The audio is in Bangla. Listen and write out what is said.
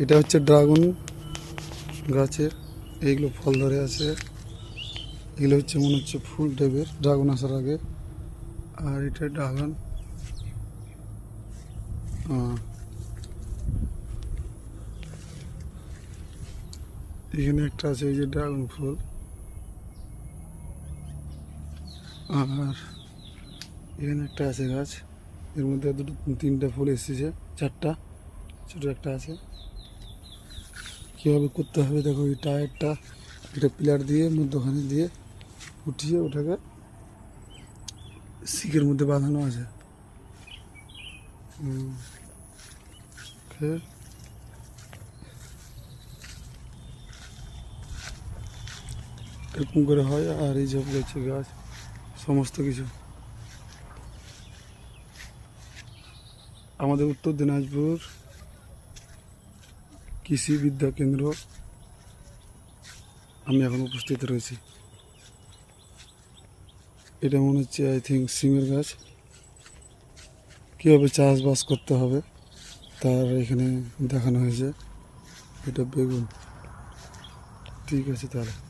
এটা হচ্ছে ড্রাগন গাছের, এইগুলো ফল ধরে আছে। এগুলো হচ্ছে মনে হচ্ছে ফুল টাইপের ড্রাগন আসার আগে। আর এটা ড্রাগন, এখানে একটা আছে এই যে ড্রাগন ফুল। আর এখানে একটা আছে গাছ, এর মধ্যে দুটো তিনটা ফুল এসেছে, চারটা ছোটো একটা আছে। কীভাবে করতে হবে দেখো, এই টায়ারটা এটা পিলার দিয়ে মধ্যখানে দিয়ে উঠিয়ে ওটাকে শিকের মধ্যে বাঁধানো আছে। এরকম করে হয়। আর এই সব গাছের গাছ সমস্ত কিছু আমাদের উত্তর দিনাজপুর কৃষি বিদ্যা কেন্দ্র আমি এখন উপস্থিত রয়েছি। এটা মনে হচ্ছে আই থিঙ্ক সিমের গাছ। কীভাবে চাষবাস করতে হবে তার এখানে দেখানো হয়েছে। এটা বেগুন। ঠিক আছে তাহলে।